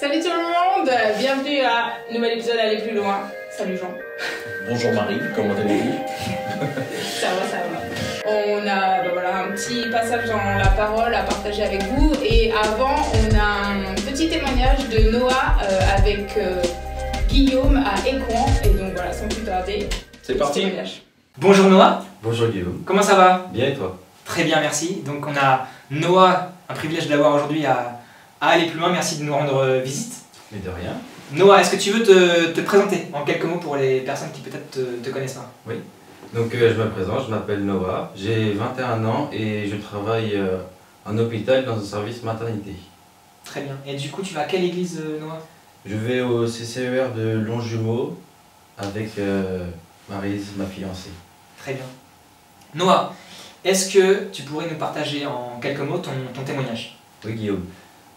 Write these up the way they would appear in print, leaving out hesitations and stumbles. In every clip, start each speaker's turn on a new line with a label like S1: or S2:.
S1: Salut tout le monde, bienvenue à un nouvel épisode Aller plus loin. Salut Jean.
S2: Bonjour Marie, comment allez-vous?
S1: Ça va. On a voilà, un petit passage dans la parole à partager avec vous. Et avant, on a un petit témoignage de Noah avec Guillaume à Écouen. Et donc voilà, sans plus tarder,
S2: c'est parti.
S3: Bonjour Noah.
S4: Bonjour Guillaume.
S3: Comment ça va?
S4: Bien et toi?
S3: Très bien, merci. Donc on a Noah, un privilège de l'avoir aujourd'hui à aller plus loin. Merci de nous rendre visite.
S4: Mais de rien.
S3: Noah, est-ce que tu veux te présenter en quelques mots pour les personnes qui peut-être te connaissent pas?
S4: Oui. Donc je me présente, je m'appelle Noah, j'ai 21 ans et je travaille en hôpital dans un service maternité.
S3: Très bien. Et du coup, tu vas à quelle église, Noah?
S4: Je vais au CCER de Longjumeau avec Maryse, ma fiancée.
S3: Très bien. Noah, est-ce que tu pourrais nous partager en quelques mots ton témoignage?
S4: Oui Guillaume.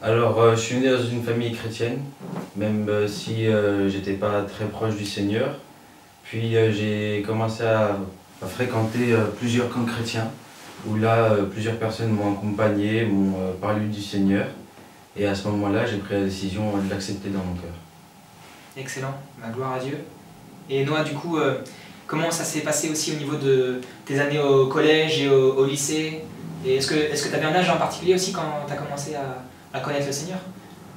S4: Alors je suis né dans une famille chrétienne, même si j'étais pas très proche du Seigneur. Puis j'ai commencé à fréquenter plusieurs camps chrétiens, où là plusieurs personnes m'ont accompagné, m'ont parlé du Seigneur. Et à ce moment-là, j'ai pris la décision de l'accepter dans mon cœur.
S3: Excellent, gloire à Dieu. Et Noah, du coup, comment ça s'est passé aussi au niveau de tes années au collège et au lycée? Et est-ce que tu avais un âge en particulier aussi quand tu as commencé à connaître le Seigneur?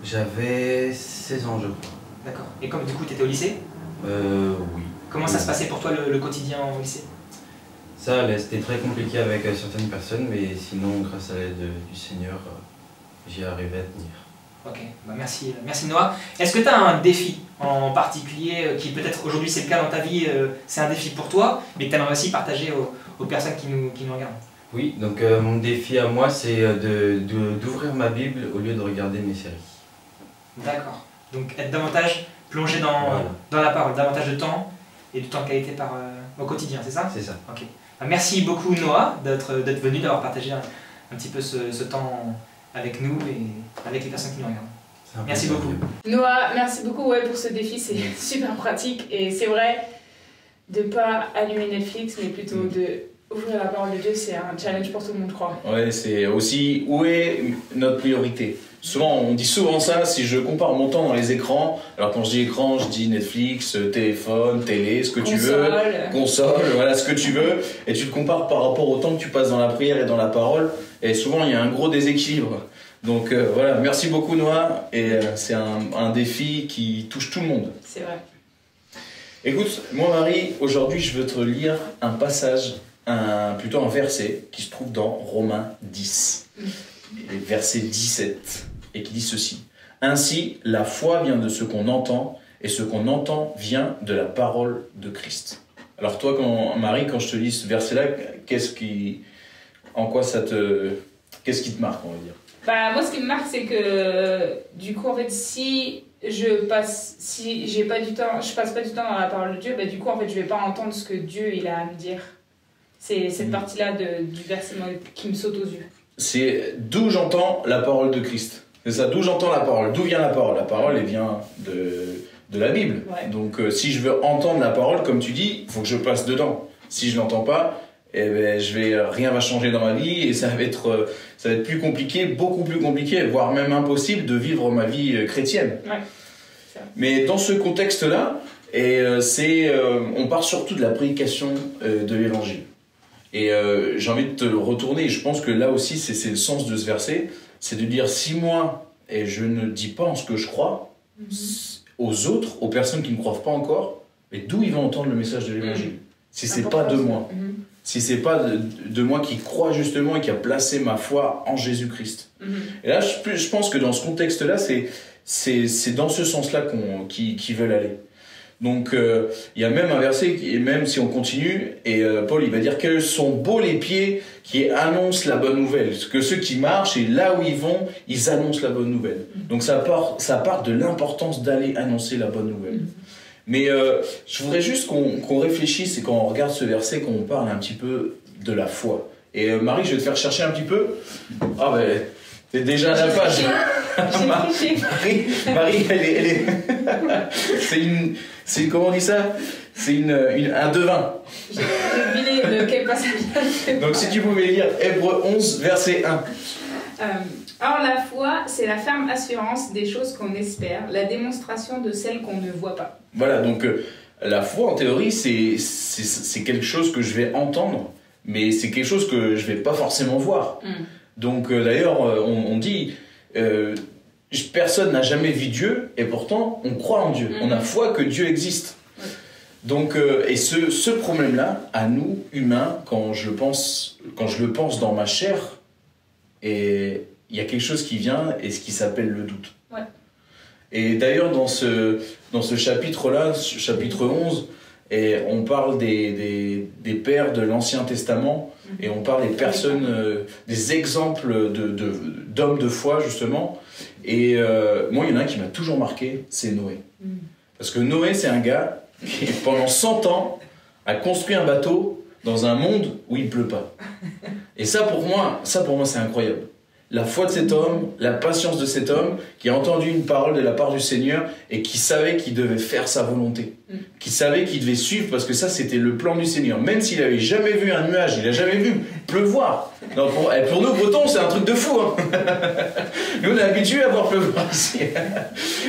S4: J'avais 16 ans, je crois.
S3: D'accord. Et comme du coup tu étais au lycée?
S4: Oui.
S3: Comment ça se passait pour toi le quotidien au lycée?
S4: Ça allait, c'était très compliqué avec certaines personnes, mais sinon, grâce à l'aide du Seigneur, j'y arrivais à tenir.
S3: Ok, merci Noah. Est-ce que tu as un défi en particulier qui peut-être aujourd'hui c'est le cas dans ta vie, c'est un défi pour toi, mais que tu aimerais aussi partager aux personnes qui nous regardent?
S4: Oui, donc mon défi à moi, c'est d'ouvrir ma Bible au lieu de regarder mes séries.
S3: D'accord. Donc être davantage plongé dans la parole, davantage de temps et du temps de qualité au quotidien, c'est ça?
S4: C'est ça.
S3: Ok. Merci beaucoup Noah d'être venu, d'avoir partagé un petit peu ce temps avec nous et avec les personnes qui nous regardent. Merci beaucoup.
S1: Noah, merci beaucoup pour ce défi, c'est super pratique. Et c'est vrai, de ne pas allumer Netflix, mais plutôt de ouvrir la parole de Dieu, c'est un challenge pour tout le monde, je crois.
S2: Ouais, c'est aussi où est notre priorité. Souvent, on dit souvent ça, si je compare mon temps dans les écrans, alors quand je dis écran, je dis Netflix, téléphone, télé, ce que tu veux, console, voilà, ce que tu veux, et tu le compares par rapport au temps que tu passes dans la prière et dans la parole, et souvent il y a un gros déséquilibre. Donc voilà, merci beaucoup Noah, et c'est un défi qui touche tout le monde.
S1: C'est vrai.
S2: Écoute, moi Marie, aujourd'hui je veux te lire un passage, plutôt un verset qui se trouve dans Romains 10. Verset 17, et qui dit ceci: ainsi, la foi vient de ce qu'on entend, et ce qu'on entend vient de la parole de Christ. Alors toi, Marie, quand je te lis ce verset-là, qu'est-ce qui te marque, on va dire?
S1: Moi, ce qui me marque, c'est que du coup, en fait, si je passe pas du temps dans la parole de Dieu, du coup, en fait, je vais pas entendre ce que Dieu il a à me dire. C'est cette partie-là du verset qui me saute aux yeux. C'est
S2: d'où j'entends la parole de Christ. C'est ça, d'où j'entends la parole. D'où vient la parole? La parole, elle vient de la Bible. Ouais. Donc, si je veux entendre la parole, comme tu dis, il faut que je passe dedans. Si je l'entends pas, rien va changer dans ma vie et ça va être plus compliqué, beaucoup plus compliqué, voire même impossible de vivre ma vie chrétienne. Ouais. Mais dans ce contexte-là, on part surtout de la prédication de l'évangile. Et j'ai envie de te retourner, et je pense que là aussi c'est le sens de ce verset, c'est de dire: si moi, et je ne dis pas en ce que je crois, aux autres, aux personnes qui ne croient pas encore, mais d'où ils vont entendre le message de l'évangile? Si c'est pas de moi, si c'est pas de moi qui crois justement et qui a placé ma foi en Jésus-Christ. Et là, je pense que dans ce contexte-là, c'est dans ce sens-là qu'ils veulent aller. Donc il y a même un verset, et même si on continue, et Paul il va dire: quels sont beaux les pieds qui annoncent la bonne nouvelle, que ceux qui marchent et là où ils vont, ils annoncent la bonne nouvelle. Donc ça part de l'importance d'aller annoncer la bonne nouvelle. Mais je voudrais juste qu'on réfléchisse et qu'on regarde ce verset, qu'on parle un petit peu de la foi. Et Marie, je vais te faire chercher un petit peu. Ah ben, t'es déjà à la page. Marie, elle est... comment on dit ça? C'est un devin. J'ai deviné de quel passage. Donc si tu pouvais lire Hébreux 11, verset 1.
S1: Or, la foi, c'est la ferme assurance des choses qu'on espère, la démonstration de celles qu'on ne voit pas.
S2: Voilà, donc la foi, en théorie, c'est quelque chose que je vais entendre, mais c'est quelque chose que je vais pas forcément voir. Donc, d'ailleurs, on dit... personne n'a jamais vu Dieu, et pourtant, on croit en Dieu. On a foi que Dieu existe. Donc, et ce problème-là, à nous, humains, quand je le pense dans ma chair, et il y a quelque chose qui vient, et ce qui s'appelle le doute.
S1: Ouais.
S2: Et d'ailleurs, dans ce chapitre-là, chapitre 11, et on parle des pères de l'Ancien Testament, et on parle des personnes, des exemples d'hommes de foi, justement. Et moi, il y en a un qui m'a toujours marqué, c'est Noé. Parce que Noé, c'est un gars qui, pendant 100 ans, a construit un bateau dans un monde où il ne pleut pas. Et ça, pour moi, c'est incroyable. La foi de cet homme, la patience de cet homme, qui a entendu une parole de la part du Seigneur et qui savait qu'il devait faire sa volonté. Qui savait qu'il devait suivre, parce que ça, c'était le plan du Seigneur. Même s'il n'avait jamais vu un nuage, il n'a jamais vu pleuvoir. Non, pour nous, Bretons, c'est un truc de fou. Hein. Nous, on est habitués à voir pleuvoir ici.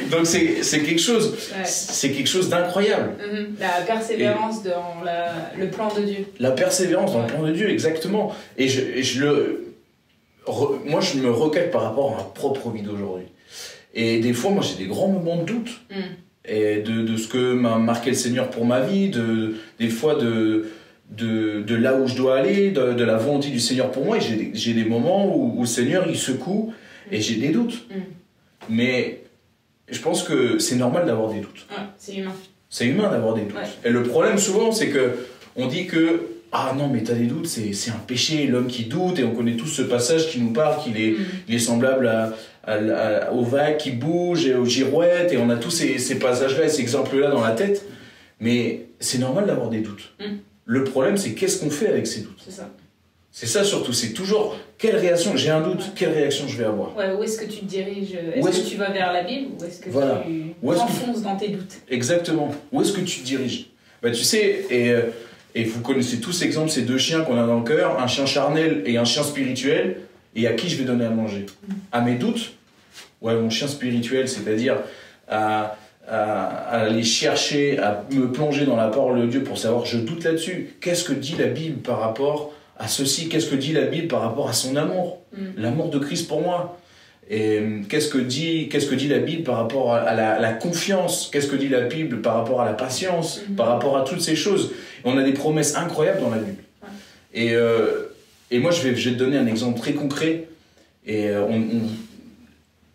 S2: Donc, c'est quelque chose, c'est quelque chose d'incroyable.
S1: La persévérance dans le plan de Dieu.
S2: La persévérance dans le plan de Dieu, exactement. Moi, je me recale par rapport à ma propre vie d'aujourd'hui. Et des fois, moi, j'ai des grands moments de doute. Et de ce que m'a marqué le Seigneur pour ma vie, des fois de là où je dois aller, de la volonté du Seigneur pour moi. Et j'ai des moments où le Seigneur, il secoue, et j'ai des doutes. Mais je pense que c'est normal d'avoir des doutes.
S1: Ouais, c'est humain. C'est
S2: humain d'avoir des doutes. Ouais. Et le problème, souvent, c'est qu'on dit que ah non, mais t'as des doutes, c'est un péché, l'homme qui doute, et on connaît tous ce passage qui nous parle qu'il est semblable aux vagues qui bougent et aux girouettes, et on a tous ces passages-là et ces exemples-là dans la tête. Mais c'est normal d'avoir des doutes. Le problème, c'est qu'est-ce qu'on fait avec ces doutes. C'est ça surtout, c'est toujours quelle réaction, j'ai un doute, quelle réaction je vais avoir.
S1: Ouais, où est-ce que tu te diriges? Est-ce que tu vas vers la Bible, ou est-ce que tu t'enfonces dans tes doutes? Exactement,
S2: où est-ce que tu te diriges? Bah, tu sais, et vous connaissez tous l'exemple, ces deux chiens qu'on a dans le cœur, un chien charnel et un chien spirituel, et à qui je vais donner à manger? À mes doutes? Ouais, mon chien spirituel, c'est-à-dire à aller chercher, à me plonger dans la parole de Dieu pour savoir, je doute là-dessus. Qu'est-ce que dit la Bible par rapport à ceci? Qu'est-ce que dit la Bible par rapport à son amour? L'amour de Christ pour moi. Et qu'est-ce que dit la Bible par rapport à la confiance? Qu'est-ce que dit la Bible par rapport à la patience? Par rapport à toutes ces choses? On a des promesses incroyables dans la Bible. Et moi, je vais te donner un exemple très concret. Et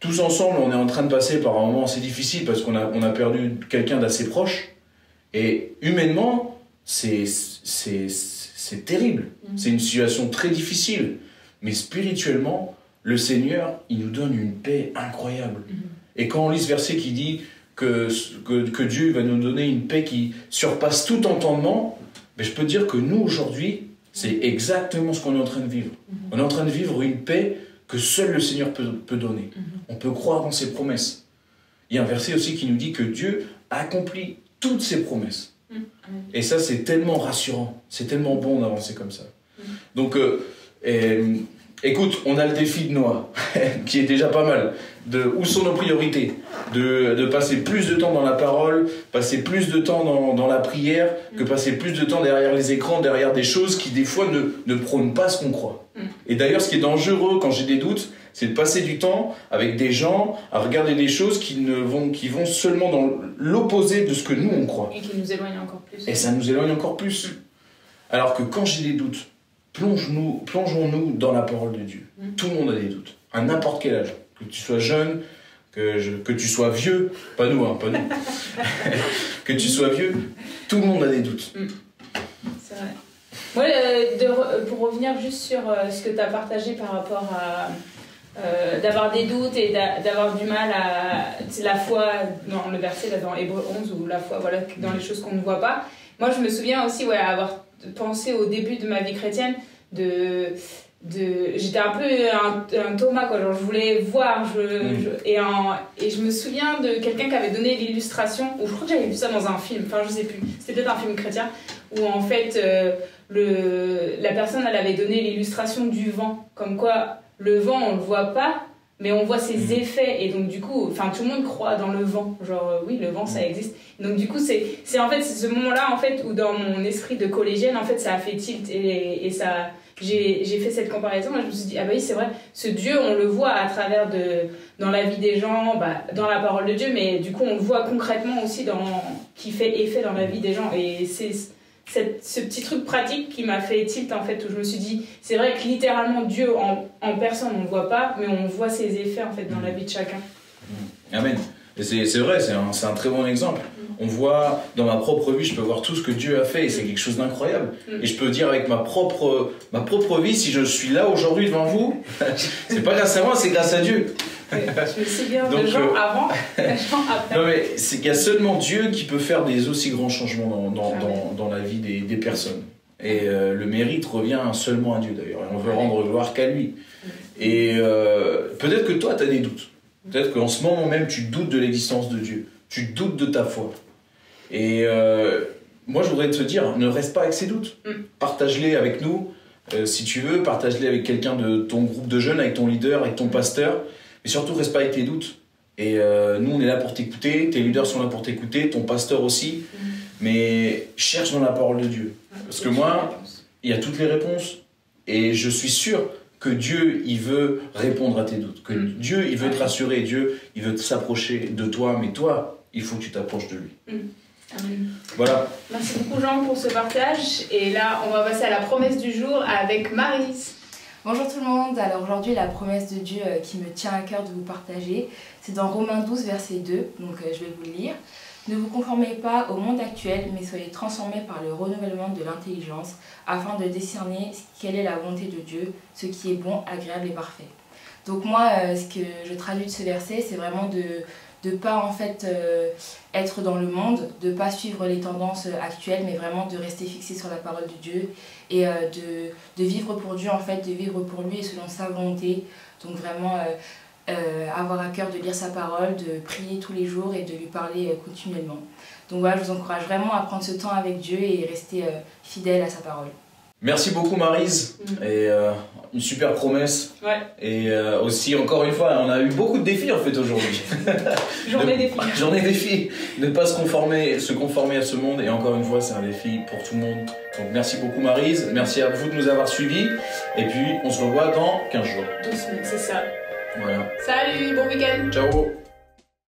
S2: tous ensemble, on est en train de passer par un moment assez difficile parce qu'on a perdu quelqu'un d'assez proche. Et humainement, c'est terrible. C'est une situation très difficile. Mais spirituellement, le Seigneur, il nous donne une paix incroyable. Et quand on lit ce verset qui dit que Dieu va nous donner une paix qui surpasse tout entendement, mais je peux te dire que nous, aujourd'hui, c'est exactement ce qu'on est en train de vivre. On est en train de vivre une paix que seul le Seigneur peut donner. On peut croire dans ses promesses. Il y a un verset aussi qui nous dit que Dieu accomplit toutes ses promesses. Et ça, c'est tellement rassurant. C'est tellement bon d'avancer comme ça. Donc, écoute, on a le défi de Noah, qui est déjà pas mal. Où sont nos priorités? De passer plus de temps dans la parole, passer plus de temps dans la prière, que passer plus de temps derrière les écrans, derrière des choses qui, des fois, ne prônent pas ce qu'on croit. Et d'ailleurs, ce qui est dangereux quand j'ai des doutes, c'est de passer du temps avec des gens à regarder des choses qui vont seulement dans l'opposé de ce que nous, on croit.
S1: Et qui nous éloignent encore plus.
S2: Et ça nous éloigne encore plus. Alors que quand j'ai des doutes, plongeons-nous dans la parole de Dieu. Tout le monde a des doutes, à n'importe quel âge. Que tu sois jeune, que tu sois vieux, pas nous, pas nous. Que tu sois vieux, tout le monde a des doutes.
S1: C'est vrai. Moi, pour revenir juste sur ce que tu as partagé par rapport à d'avoir des doutes et d'avoir du mal à la foi, dans le verset là, dans Hébreux 11, ou la foi dans les choses qu'on ne voit pas. Moi, je me souviens aussi avoir pensé au début de ma vie chrétienne j'étais un peu un Thomas, quoi. Genre, je voulais voir, et je me souviens de quelqu'un qui avait donné l'illustration, ou je crois que j'avais vu ça dans un film, enfin je sais plus, c'était peut-être un film chrétien, où en fait la personne, elle avait donné l'illustration du vent, comme quoi le vent, on le voit pas, mais on voit ses effets. Et donc, du coup, tout le monde croit dans le vent. Genre, oui, le vent, ça existe. Donc, du coup, c'est en fait ce moment-là, en fait, où dans mon esprit de collégienne, en fait, ça a fait tilt. Et ça, j'ai fait cette comparaison. Et je me suis dit, ah bah oui, c'est vrai, ce Dieu, on le voit à travers dans la vie des gens, dans la parole de Dieu, mais du coup, on le voit concrètement aussi qui fait effet dans la vie des gens. Et c'est ce petit truc pratique qui m'a fait tilt, en fait, où je me suis dit, c'est vrai que littéralement, Dieu en personne, on ne le voit pas, mais on voit ses effets, en fait, dans la vie de chacun.
S2: Amen. Et c'est vrai, c'est un très bon exemple. On voit, dans ma propre vie, je peux voir tout ce que Dieu a fait et c'est quelque chose d'incroyable. Et je peux dire avec ma propre vie, si je suis là aujourd'hui devant vous, c'est pas grâce à moi, c'est grâce à Dieu.
S1: Je me souviens de gens avant, de gens après.
S2: Non mais c'est qu'il y a seulement Dieu qui peut faire des aussi grands changements dans la vie des personnes. Et le mérite revient seulement à Dieu d'ailleurs. Et on veut rendre gloire qu'à lui. Et peut-être que toi, tu as des doutes. Peut-être qu'en ce moment même, tu doutes de l'existence de Dieu. Tu doutes de ta foi. Et moi, je voudrais te dire, ne reste pas avec ces doutes. Partage-les avec nous, si tu veux. Partage-les avec quelqu'un de ton groupe de jeunes, avec ton leader, avec ton pasteur. Mais surtout, reste pas avec tes doutes. Et nous, on est là pour t'écouter. Tes leaders sont là pour t'écouter. Ton pasteur aussi. Mais cherche dans la parole de Dieu. Parce que moi, il y a toutes les réponses. Et je suis sûr que Dieu, il veut répondre à tes doutes. Que Dieu, il veut te rassurer. Dieu, il veut s'approcher de toi. Mais toi, il faut que tu t'approches de lui.
S1: Amen.
S2: Voilà.
S1: Merci beaucoup Jean pour ce partage. Et là, on va passer à la promesse du jour avec Maryse.
S5: Bonjour tout le monde. Alors aujourd'hui, la promesse de Dieu qui me tient à cœur de vous partager, c'est dans Romains 12, verset 2. Donc je vais vous le lire. Ne vous conformez pas au monde actuel, mais soyez transformés par le renouvellement de l'intelligence, afin de discerner quelle est la volonté de Dieu, ce qui est bon, agréable et parfait. Donc moi, ce que je traduis de ce verset, c'est vraiment de ne pas en fait être dans le monde, de ne pas suivre les tendances actuelles, mais vraiment de rester fixé sur la parole de Dieu et de vivre pour Dieu en fait, de vivre pour lui et selon sa volonté. Donc vraiment avoir à cœur de lire sa parole, de prier tous les jours et de lui parler continuellement. Donc voilà, je vous encourage vraiment à prendre ce temps avec Dieu et rester fidèle à sa parole.
S2: Merci beaucoup Maryse, et une super promesse.
S1: Ouais.
S2: Et aussi, encore une fois, on a eu beaucoup de défis en fait aujourd'hui.
S1: Journée défi.
S2: Journée défi. Ne pas se conformer à ce monde, et encore une fois, c'est un défi pour tout le monde. Donc merci beaucoup Maryse, merci à vous de nous avoir suivis, et puis on se revoit dans 15 jours.
S1: 12 semaines, c'est ça.
S2: Voilà.
S1: Salut, bon week-end.
S2: Ciao.